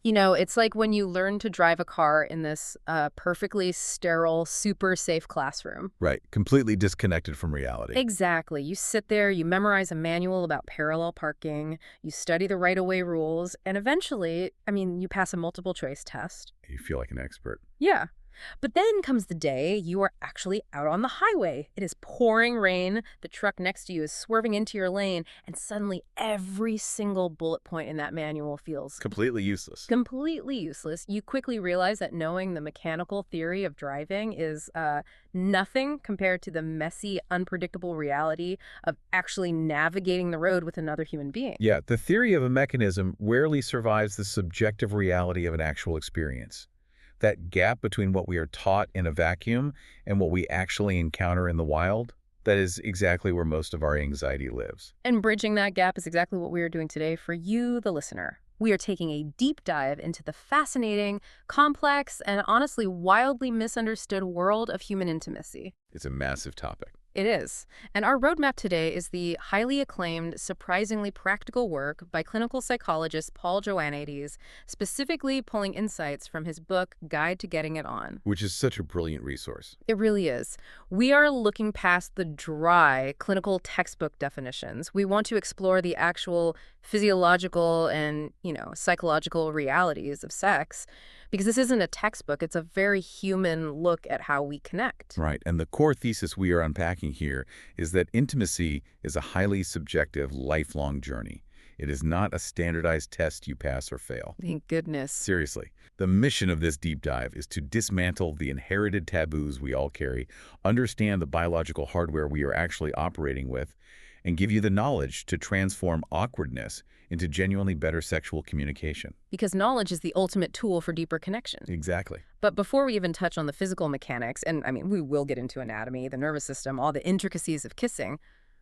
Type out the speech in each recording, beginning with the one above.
You know, it's like when you learn to drive a car in this perfectly sterile, super safe classroom. Right, completely disconnected from reality. Exactly. You sit there, you memorize a manual about parallel parking, you study the right-of-way rules, and eventually, you pass a multiple choice test. You feel like an expert. Yeah. But then comes the day you are actually out on the highway. It is pouring rain, the truck next to you is swerving into your lane, and suddenly every single bullet point in that manual feels Completely useless. completely useless. You quickly realize that knowing the mechanical theory of driving is nothing compared to the messy, unpredictable reality of actually navigating the road with another human being. Yeah, the theory of a mechanism rarely survives the subjective reality of an actual experience. That gap between what we are taught in a vacuum and what we actually encounter in the wild, that is exactly where most of our anxiety lives. And bridging that gap is exactly what we are doing today for you, the listener. We are taking a deep dive into the fascinating, complex, and honestly wildly misunderstood world of human intimacy. It's a massive topic. It is. And our roadmap today is the highly acclaimed, surprisingly practical work by clinical psychologist Paul Joannides, specifically pulling insights from his book, Guide to Getting It On. Which is such a brilliant resource. It really is. We are looking past the dry clinical textbook definitions. We want to explore the actual physiological and, psychological realities of sex because this isn't a textbook. It's a very human look at how we connect. Right, and the core thesis we are unpacking here is that intimacy is a highly subjective, lifelong journey. It is not a standardized test you pass or fail. Thank goodness. Seriously, the mission of this deep dive is to dismantle the inherited taboos we all carry, understand the biological hardware we are actually operating with, and give you the knowledge to transform awkwardness into genuinely better sexual communication. Because knowledge is the ultimate tool for deeper connection. Exactly. But before we even touch on the physical mechanics, and we will get into anatomy, the nervous system, all the intricacies of kissing,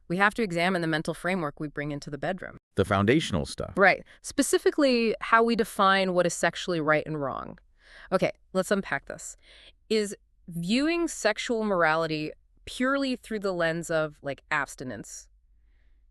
we have to examine the mental framework we bring into the bedroom. The foundational stuff. Right. Specifically, how we define what is sexually right and wrong. Okay, let's unpack this. Is viewing sexual morality purely through the lens of, abstinence?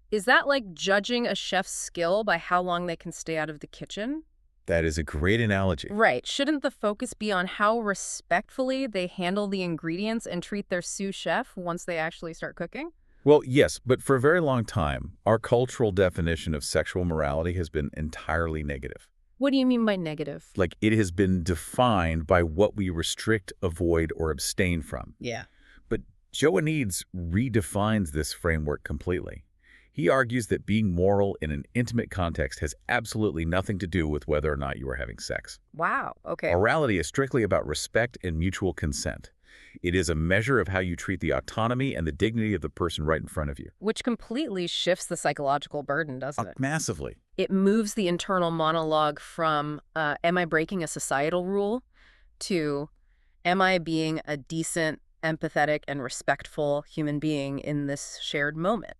Is that like judging a chef's skill by how long they can stay out of the kitchen? That is a great analogy. Right. Shouldn't the focus be on how respectfully they handle the ingredients and treat their sous chef once they actually start cooking? Well, yes, but for a very long time, our cultural definition of sexual morality has been entirely negative. What do you mean by negative? Like, it has been defined by what we restrict, avoid, or abstain from. Yeah. But Joannides redefines this framework completely. He argues that being moral in an intimate context has absolutely nothing to do with whether or not you are having sex. Wow. Okay. Morality is strictly about respect and mutual consent. It is a measure of how you treat the autonomy and the dignity of the person right in front of you. Which completely shifts the psychological burden, doesn't it? Massively. It moves the internal monologue from, am I breaking a societal rule, to, am I being a decent, empathetic, and respectful human being in this shared moment?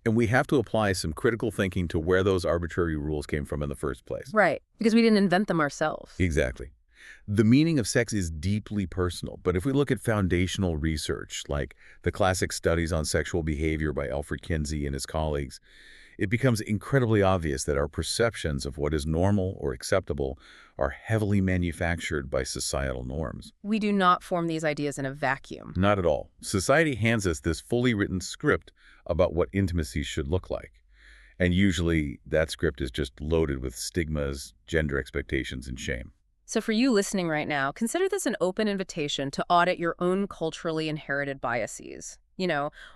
And we have to apply some critical thinking to where those arbitrary rules came from in the first place. Right, because we didn't invent them ourselves. Exactly. The meaning of sex is deeply personal, but if we look at foundational research, like the classic studies on sexual behavior by Alfred Kinsey and his colleagues, it becomes incredibly obvious that our perceptions of what is normal or acceptable are heavily manufactured by societal norms. We do not form these ideas in a vacuum. Not at all. Society hands us this fully written script about what intimacy should look like. And usually that script is just loaded with stigmas, gender expectations, and shame. So for you listening right now, consider this an open invitation to audit your own culturally inherited biases.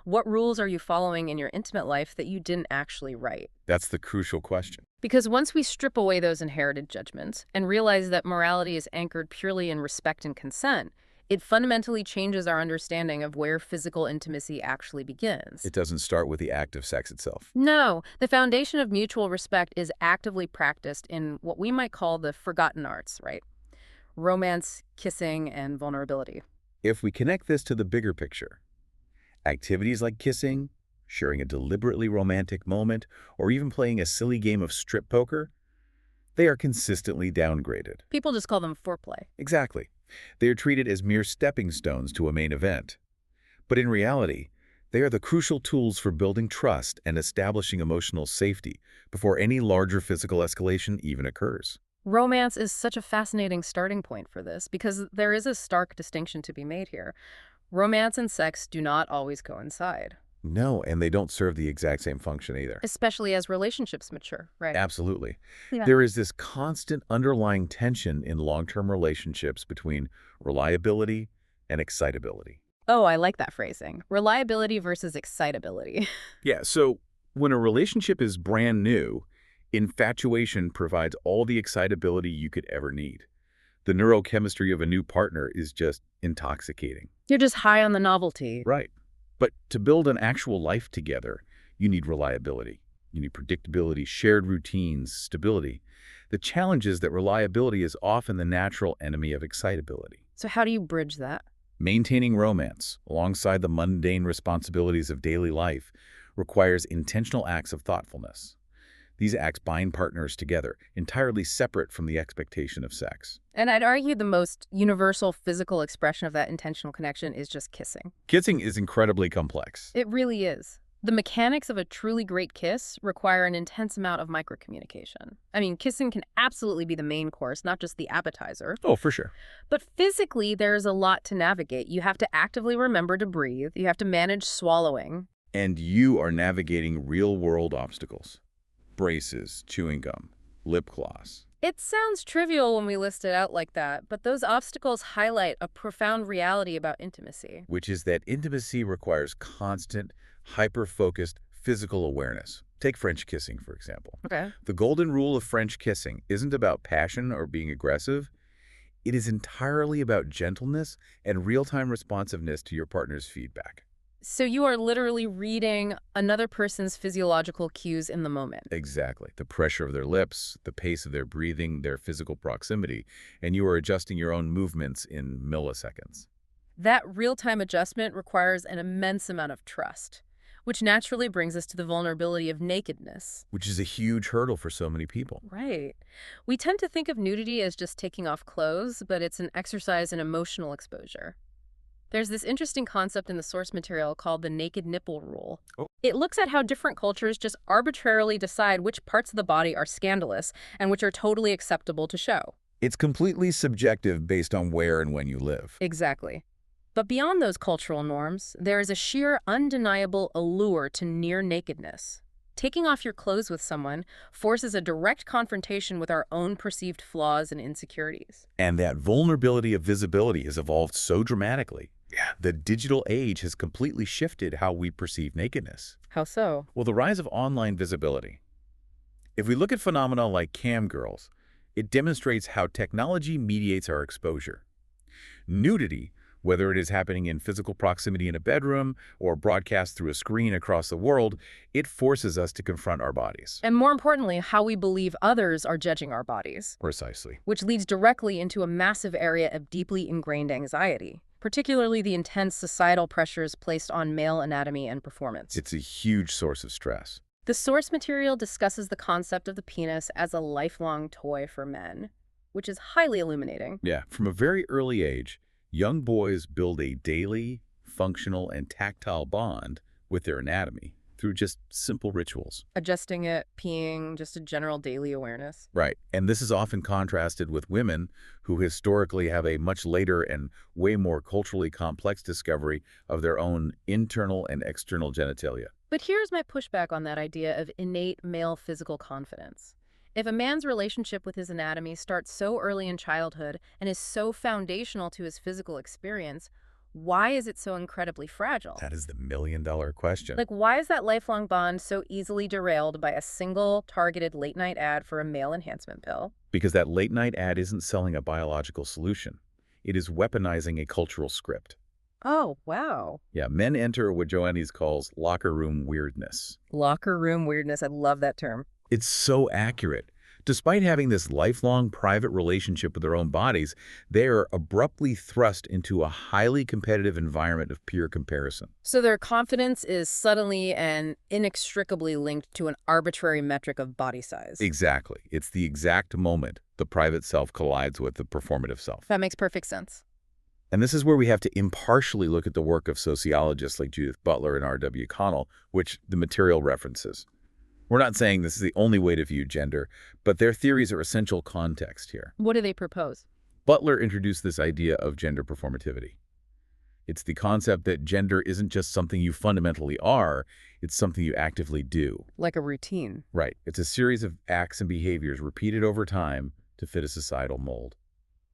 What rules are you following in your intimate life that you didn't actually write? That's the crucial question. Because once we strip away those inherited judgments and realize that morality is anchored purely in respect and consent, it fundamentally changes our understanding of where physical intimacy actually begins. It doesn't start with the act of sex itself. No, the foundation of mutual respect is actively practiced in what we might call the forgotten arts, right? Romance, kissing, and vulnerability. If we connect this to the bigger picture, activities like kissing, sharing a deliberately romantic moment, or even playing a silly game of strip poker, they are consistently downgraded. People just call them foreplay. Exactly. They are treated as mere stepping stones to a main event. But in reality, they are the crucial tools for building trust and establishing emotional safety before any larger physical escalation even occurs. Romance is such a fascinating starting point for this because there is a stark distinction to be made here. Romance and sex do not always coincide, No, and they don't serve the exact same function either. especially as relationships mature, right? Absolutely. Yeah. There is this constant underlying tension in long-term relationships between reliability and excitability. Oh, I like that phrasing. Reliability versus excitability. Yeah, so when a relationship is brand new, infatuation provides all the excitability you could ever need. The neurochemistry of a new partner is just intoxicating. You're just high on the novelty. Right. But to build an actual life together, you need reliability. You need predictability, shared routines, stability. The challenge is that reliability is often the natural enemy of excitability. So how do you bridge that? Maintaining romance, alongside the mundane responsibilities of daily life, requires intentional acts of thoughtfulness. These acts bind partners together, entirely separate from the expectation of sex. And I'd argue the most universal physical expression of that intentional connection is just kissing. Kissing is incredibly complex. It really is. The mechanics of a truly great kiss require an intense amount of microcommunication. I mean, kissing can absolutely be the main course, not just the appetizer. Oh, for sure. But physically, there's a lot to navigate. You have to actively remember to breathe. You have to manage swallowing. And you are navigating real-world obstacles. Braces, chewing gum, lip gloss. It sounds trivial when we list it out like that, but those obstacles highlight a profound reality about intimacy. Which is that intimacy requires constant, hyper-focused physical awareness. Take French kissing, for example. Okay. The golden rule of French kissing isn't about passion or being aggressive. It is entirely about gentleness and real-time responsiveness to your partner's feedback. So you are literally reading another person's physiological cues in the moment. Exactly. The pressure of their lips, the pace of their breathing, their physical proximity, and you are adjusting your own movements in milliseconds. That real-time adjustment requires an immense amount of trust, which naturally brings us to the vulnerability of nakedness. Which is a huge hurdle for so many people. Right. We tend to think of nudity as just taking off clothes, but it's an exercise in emotional exposure. There's this interesting concept in the source material called the naked nipple rule. Oh. It looks at how different cultures just arbitrarily decide which parts of the body are scandalous and which are totally acceptable to show. It's completely subjective based on where and when you live. Exactly. But beyond those cultural norms, there is a sheer, undeniable allure to near nakedness. Taking off your clothes with someone forces a direct confrontation with our own perceived flaws and insecurities. And that vulnerability of visibility has evolved so dramatically. Yeah. The digital age has completely shifted how we perceive nakedness. How so? Well, the rise of online visibility. If we look at phenomena like cam girls, it demonstrates how technology mediates our exposure. Nudity, whether it is happening in physical proximity in a bedroom or broadcast through a screen across the world, it forces us to confront our bodies. And more importantly, how we believe others are judging our bodies. Precisely. Which leads directly into a massive area of deeply ingrained anxiety, particularly the intense societal pressures placed on male anatomy and performance. It's a huge source of stress. The source material discusses the concept of the penis as a lifelong toy for men, which is highly illuminating. Yeah, from a very early age, young boys build a daily, functional, and tactile bond with their anatomy through just simple rituals. Adjusting it, peeing, just a general daily awareness. Right, and this is often contrasted with women who historically have a much later and way more culturally complex discovery of their own internal and external genitalia. But here's my pushback on that idea of innate male physical confidence. If a man's relationship with his anatomy starts so early in childhood and is so foundational to his physical experience, why is it so incredibly fragile? That is the million-dollar question. Like, why is that lifelong bond so easily derailed by a single targeted late-night ad for a male enhancement pill? Because that late-night ad isn't selling a biological solution. It is weaponizing a cultural script. Oh, wow. Yeah, men enter what Joannides calls locker room weirdness. Locker room weirdness. I love that term. It's so accurate. Despite having this lifelong private relationship with their own bodies, they are abruptly thrust into a highly competitive environment of peer comparison. So their confidence is suddenly and inextricably linked to an arbitrary metric of body size. Exactly. It's the exact moment the private self collides with the performative self. That makes perfect sense. And this is where we have to impartially look at the work of sociologists like Judith Butler and R.W. Connell, which the material references. We're not saying this is the only way to view gender, but their theories are essential context here. What do they propose? Butler introduced this idea of gender performativity. It's the concept that gender isn't just something you fundamentally are, it's something you actively do. Like a routine. Right. It's a series of acts and behaviors repeated over time to fit a societal mold.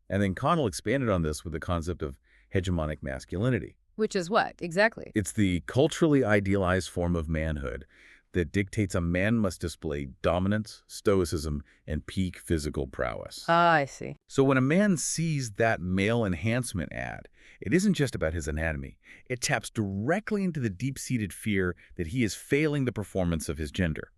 And then Connell expanded on this with the concept of hegemonic masculinity. Which is what, exactly? It's the culturally idealized form of manhood that dictates a man must display dominance, stoicism, and peak physical prowess. Ah, I see. So when a man sees that male enhancement ad, it isn't just about his anatomy. It taps directly into the deep-seated fear that he is failing the performance of his gender.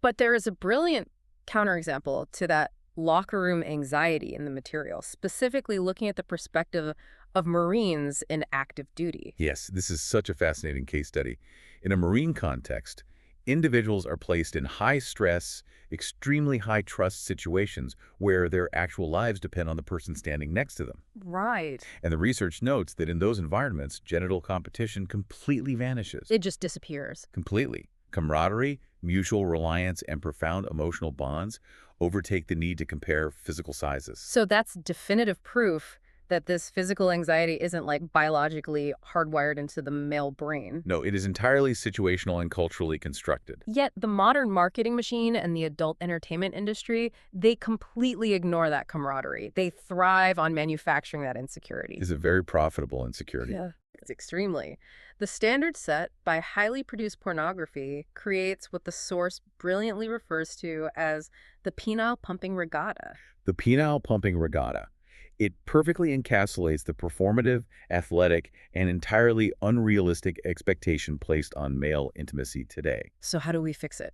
But there is a brilliant counterexample to that locker room anxiety in the material, specifically looking at the perspective of Marines in active duty. Yes, this is such a fascinating case study. In a Marine context, individuals are placed in high-stress, extremely high-trust situations where their actual lives depend on the person standing next to them. Right. And the research notes that in those environments, genital competition completely vanishes. It just disappears. Completely. Camaraderie, mutual reliance, and profound emotional bonds overtake the need to compare physical sizes. So that's definitive proof that this physical anxiety isn't like biologically hardwired into the male brain. No, it is entirely situational and culturally constructed. Yet the modern marketing machine and the adult entertainment industry, they completely ignore that camaraderie. They thrive on manufacturing that insecurity. It's a very profitable insecurity. Yeah, it's extremely. The standard set by highly produced pornography creates what the source brilliantly refers to as the penile pumping regatta. The penile pumping regatta. It perfectly encapsulates the performative, athletic, and entirely unrealistic expectation placed on male intimacy today. So how do we fix it?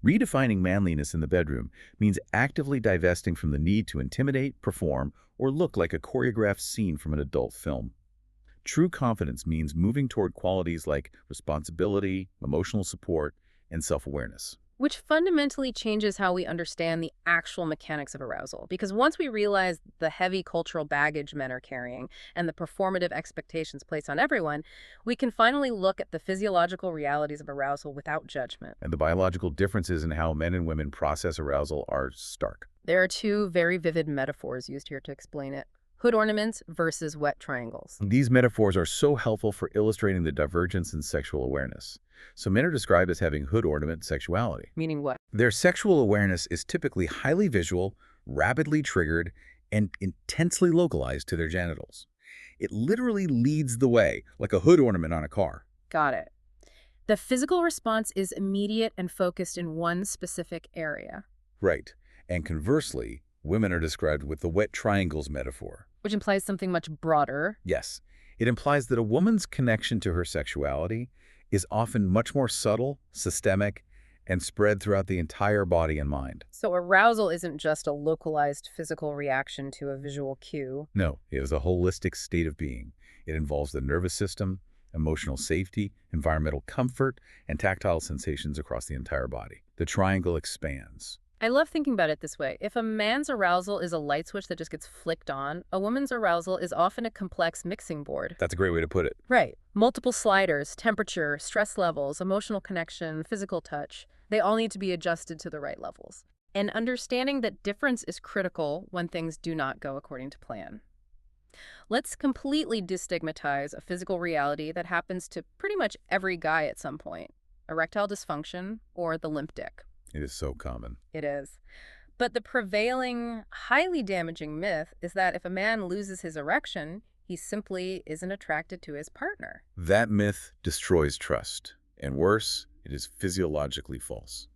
Redefining manliness in the bedroom means actively divesting from the need to intimidate, perform, or look like a choreographed scene from an adult film. True confidence means moving toward qualities like responsibility, emotional support, and self-awareness. Which fundamentally changes how we understand the actual mechanics of arousal. Because once we realize the heavy cultural baggage men are carrying and the performative expectations placed on everyone, we can finally look at the physiological realities of arousal without judgment. And the biological differences in how men and women process arousal are stark. There are two very vivid metaphors used here to explain it. Hood ornaments versus wet triangles. These metaphors are so helpful for illustrating the divergence in sexual awareness. So men are described as having hood ornament sexuality. Meaning what? Their sexual awareness is typically highly visual, rapidly triggered, and intensely localized to their genitals. It literally leads the way, like a hood ornament on a car. Got it. The physical response is immediate and focused in one specific area. Right. And conversely, women are described with the wet triangles metaphor. Which implies something much broader. Yes. It implies that a woman's connection to her sexuality is often much more subtle, systemic, and spread throughout the entire body and mind. So arousal isn't just a localized physical reaction to a visual cue. No, it is a holistic state of being. It involves the nervous system, emotional safety, environmental comfort, and tactile sensations across the entire body. The triangle expands. I love thinking about it this way. If a man's arousal is a light switch that just gets flicked on, a woman's arousal is often a complex mixing board. That's a great way to put it. Right. Multiple sliders, temperature, stress levels, emotional connection, physical touch. They all need to be adjusted to the right levels. And understanding that difference is critical when things do not go according to plan. Let's completely destigmatize a physical reality that happens to pretty much every guy at some point. Erectile dysfunction or the limp dick. It is so common. It is. But the prevailing, highly damaging myth is that if a man loses his erection, he simply isn't attracted to his partner. That myth destroys trust. And worse, it is physiologically false.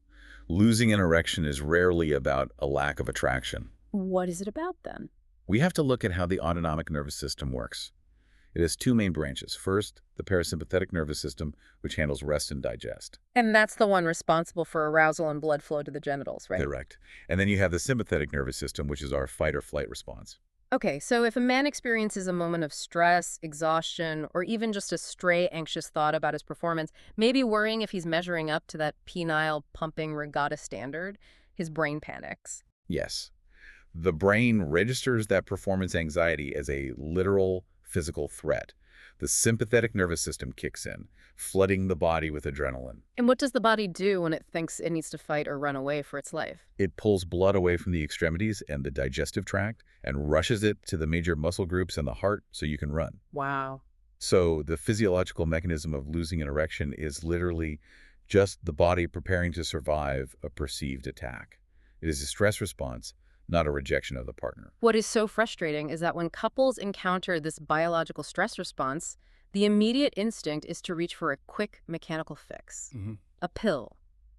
Losing an erection is rarely about a lack of attraction. What is it about then? We have to look at how the autonomic nervous system works. It has two main branches. First, the parasympathetic nervous system, which handles rest and digest. And that's the one responsible for arousal and blood flow to the genitals, right? Correct. And then you have the sympathetic nervous system, which is our fight or flight response. Okay, so if a man experiences a moment of stress, exhaustion, or even just a stray anxious thought about his performance, maybe worrying if he's measuring up to that penile pumping regatta standard, his brain panics. Yes. The brain registers that performance anxiety as a literal physical threat. the sympathetic nervous system kicks in, flooding the body with adrenaline. And what does the body do when it thinks it needs to fight or run away for its life? It pulls blood away from the extremities and the digestive tract and rushes it to the major muscle groups and the heart so you can run. Wow. So the physiological mechanism of losing an erection is literally just the body preparing to survive a perceived attack. It is a stress response, not a rejection of the partner. What is so frustrating is that when couples encounter this biological stress response, the immediate instinct is to reach for a quick mechanical fix. A pill,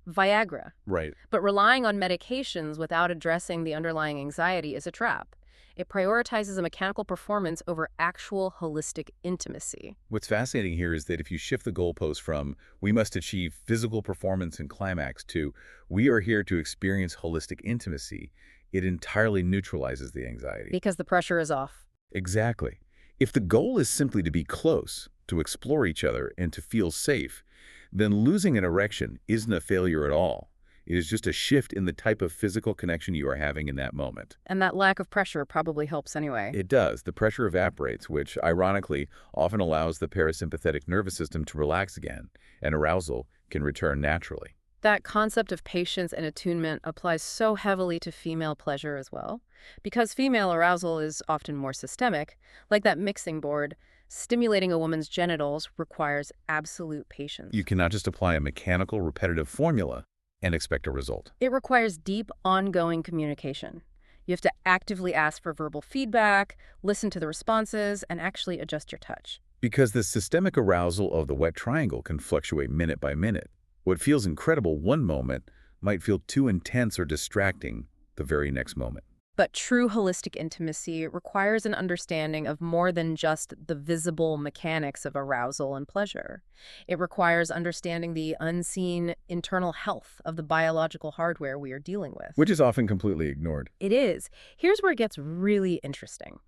Viagra. Right. But relying on medications without addressing the underlying anxiety is a trap. It prioritizes a mechanical performance over actual holistic intimacy. What's fascinating here is that if you shift the goalpost from "we must achieve physical performance and climax" to "we are here to experience holistic intimacy," it entirely neutralizes the anxiety. Because the pressure is off. Exactly. If the goal is simply to be close, to explore each other, and to feel safe, then losing an erection isn't a failure at all. It is just a shift in the type of physical connection you are having in that moment. And that lack of pressure probably helps anyway. It does. The pressure evaporates, which, ironically, often allows the parasympathetic nervous system to relax again, and arousal can return naturally. That concept of patience and attunement applies so heavily to female pleasure as well. Because female arousal is often more systemic, like that mixing board, stimulating a woman's genitals requires absolute patience. You cannot just apply a mechanical, repetitive formula and expect a result. It requires deep, ongoing communication. You have to actively ask for verbal feedback, listen to the responses, and actually adjust your touch. Because the systemic arousal of the wet triangle can fluctuate minute by minute. What feels incredible one moment might feel too intense or distracting the very next moment. But true holistic intimacy requires an understanding of more than just the visible mechanics of arousal and pleasure. It requires understanding the unseen internal health of the biological hardware we are dealing with. Which is often completely ignored. It is. Here's where it gets really interesting.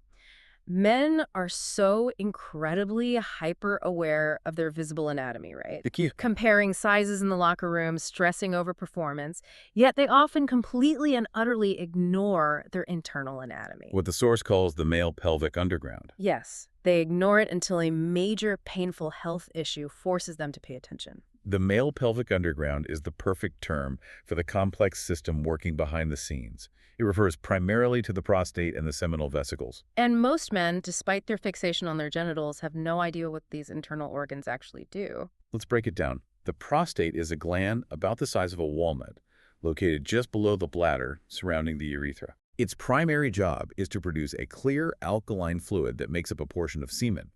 Men are so incredibly hyper-aware of their visible anatomy, right? The key. Comparing sizes in the locker room, stressing over performance, yet they often completely and utterly ignore their internal anatomy. What the source calls the male pelvic underground. Yes, they ignore it until a major painful health issue forces them to pay attention. The male pelvic underground is the perfect term for the complex system working behind the scenes. It refers primarily to the prostate and the seminal vesicles. And most men, despite their fixation on their genitals, have no idea what these internal organs actually do. Let's break it down. The prostate is a gland about the size of a walnut, located just below the bladder surrounding the urethra. Its primary job is to produce a clear alkaline fluid that makes up a portion of semen.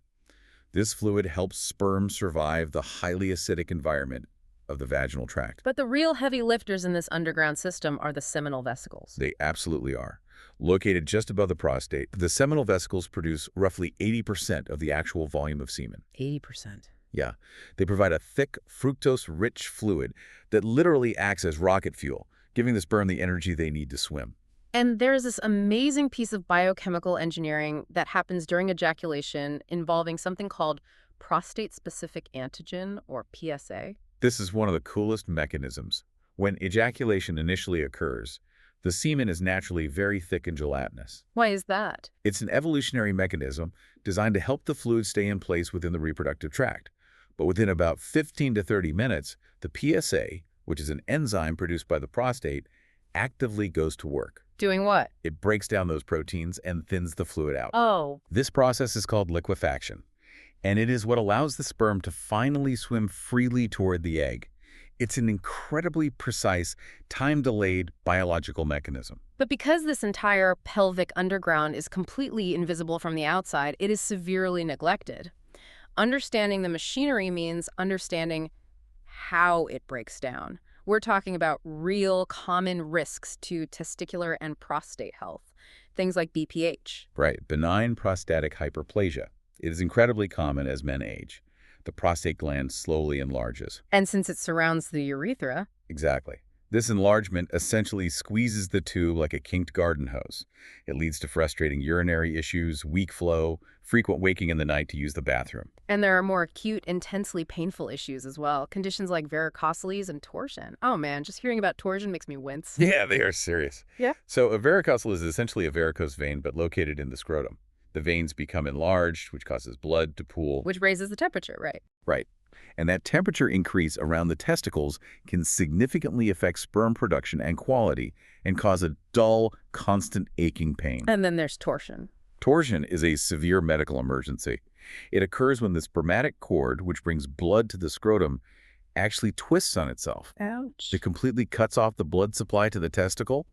This fluid helps sperm survive the highly acidic environment of the vaginal tract. But the real heavy lifters in this underground system are the seminal vesicles. They absolutely are. Located just above the prostate, the seminal vesicles produce roughly 80% of the actual volume of semen. 80%. Yeah, they provide a thick, fructose-rich fluid that literally acts as rocket fuel, giving the sperm the energy they need to swim. And there is this amazing piece of biochemical engineering that happens during ejaculation involving something called prostate-specific antigen, or PSA. This is one of the coolest mechanisms. When ejaculation initially occurs, the semen is naturally very thick and gelatinous. Why is that? It's an evolutionary mechanism designed to help the fluid stay in place within the reproductive tract. But within about 15 to 30 minutes, the PSA, which is an enzyme produced by the prostate, actively goes to work. Doing what? It breaks down those proteins and thins the fluid out. Oh. This process is called liquefaction, and it is what allows the sperm to finally swim freely toward the egg. It's an incredibly precise, time-delayed biological mechanism. But because this entire pelvic underground is completely invisible from the outside, it is severely neglected. Understanding the machinery means understanding how it breaks down. We're talking about real common risks to testicular and prostate health, things like BPH. Right, benign prostatic hyperplasia. It is incredibly common as men age. The prostate gland slowly enlarges. And since it surrounds the urethra. Exactly. This enlargement essentially squeezes the tube like a kinked garden hose. It leads to frustrating urinary issues, weak flow, frequent waking in the night to use the bathroom. And there are more acute, intensely painful issues as well. Conditions like varicocele and torsion. Oh man, just hearing about torsion makes me wince. Yeah, they are serious. Yeah. So a varicocele is essentially a varicose vein, but located in the scrotum. The veins become enlarged, which causes blood to pool. Which raises the temperature, right? Right. And that temperature increase around the testicles can significantly affect sperm production and quality and cause a dull, constant aching pain. And then there's torsion. Torsion is a severe medical emergency. It occurs when the spermatic cord, which brings blood to the scrotum, actually twists on itself. Ouch. It completely cuts off the blood supply to the testicle.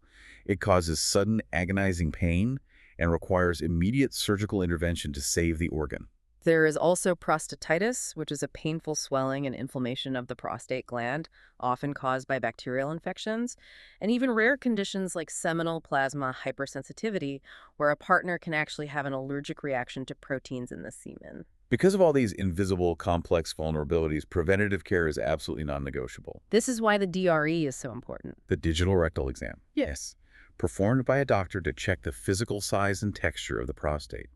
It causes sudden agonizing pain and requires immediate surgical intervention to save the organ. There is also prostatitis, which is a painful swelling and inflammation of the prostate gland, often caused by bacterial infections, and even rare conditions like seminal plasma hypersensitivity, where a partner can actually have an allergic reaction to proteins in the semen. Because of all these invisible, complex vulnerabilities, preventative care is absolutely non-negotiable. This is why the DRE is so important. The digital rectal exam. Yes. Performed by a doctor to check the physical size and texture of the prostate.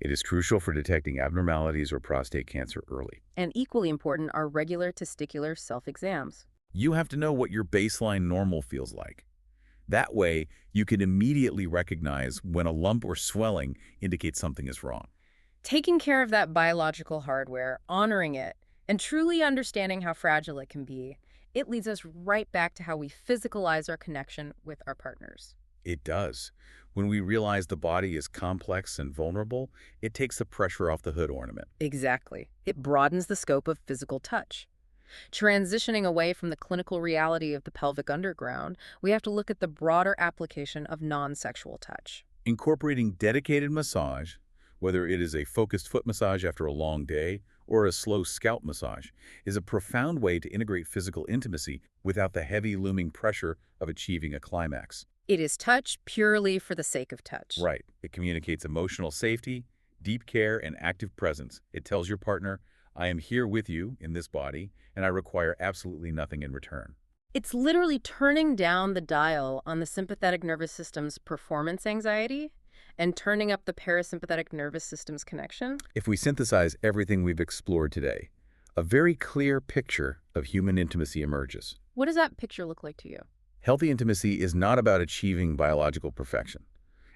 It is crucial for detecting abnormalities or prostate cancer early. And equally important are regular testicular self-exams. You have to know what your baseline normal feels like. That way, you can immediately recognize when a lump or swelling indicates something is wrong. Taking care of that biological hardware, honoring it, and truly understanding how fragile it can be, it leads us right back to how we physicalize our connection with our partners. It does. When we realize the body is complex and vulnerable, it takes the pressure off the hood ornament. Exactly. It broadens the scope of physical touch. Transitioning away from the clinical reality of the pelvic underground, we have to look at the broader application of non-sexual touch. Incorporating dedicated massage, whether it is a focused foot massage after a long day or a slow scalp massage, is a profound way to integrate physical intimacy without the heavy looming pressure of achieving a climax. It is touch purely for the sake of touch. Right. It communicates emotional safety, deep care, and active presence. It tells your partner, I am here with you in this body, and I require absolutely nothing in return. It's literally turning down the dial on the sympathetic nervous system's performance anxiety and turning up the parasympathetic nervous system's connection. If we synthesize everything we've explored today, a very clear picture of human intimacy emerges. What does that picture look like to you? Healthy intimacy is not about achieving biological perfection,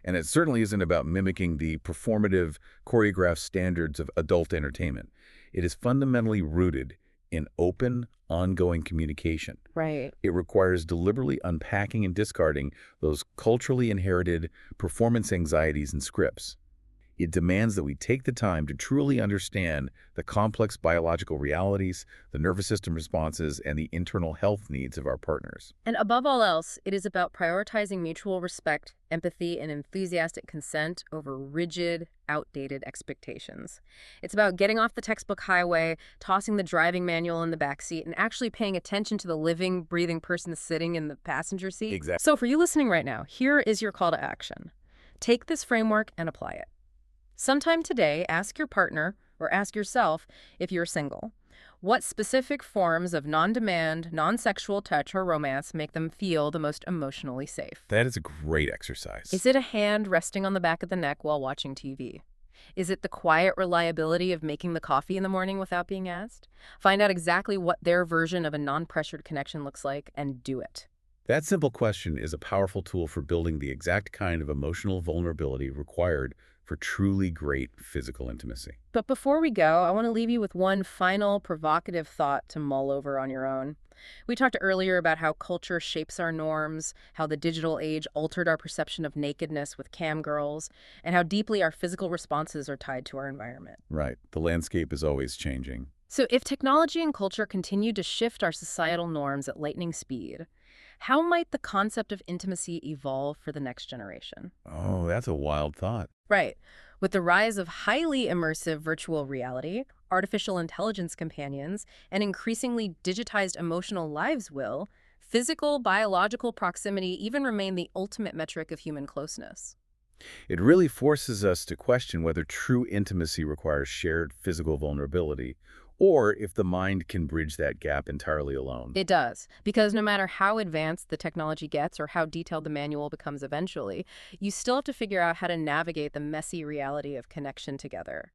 and it certainly isn't about mimicking the performative, choreographed standards of adult entertainment. It is fundamentally rooted in open, ongoing communication. Right. It requires deliberately unpacking and discarding those culturally inherited performance anxieties and scripts. It demands that we take the time to truly understand the complex biological realities, the nervous system responses, and the internal health needs of our partners. And above all else, it is about prioritizing mutual respect, empathy, and enthusiastic consent over rigid, outdated expectations. It's about getting off the textbook highway, tossing the driving manual in the backseat, and actually paying attention to the living, breathing person sitting in the passenger seat. Exactly. So for you listening right now, here is your call to action. Take this framework and apply it. Sometime today, ask your partner, or ask yourself if you're single, what specific forms of non-demand, non-sexual touch or romance make them feel the most emotionally safe? That is a great exercise. Is it a hand resting on the back of the neck while watching TV? Is it the quiet reliability of making the coffee in the morning without being asked? Find out exactly what their version of a non-pressured connection looks like and do it. That simple question is a powerful tool for building the exact kind of emotional vulnerability required for truly great physical intimacy. But before we go, I want to leave you with one final provocative thought to mull over on your own. We talked earlier about how culture shapes our norms, how the digital age altered our perception of nakedness with cam girls, and how deeply our physical responses are tied to our environment. Right. The landscape is always changing. So if technology and culture continue to shift our societal norms at lightning speed, how might the concept of intimacy evolve for the next generation? Oh, that's a wild thought. Right. With the rise of highly immersive virtual reality, artificial intelligence companions, and increasingly digitized emotional lives will, physical, biological proximity even remain the ultimate metric of human closeness. It really forces us to question whether true intimacy requires shared physical vulnerability, or if the mind can bridge that gap entirely alone. It does, because no matter how advanced the technology gets or how detailed the manual becomes eventually, you still have to figure out how to navigate the messy reality of connection together.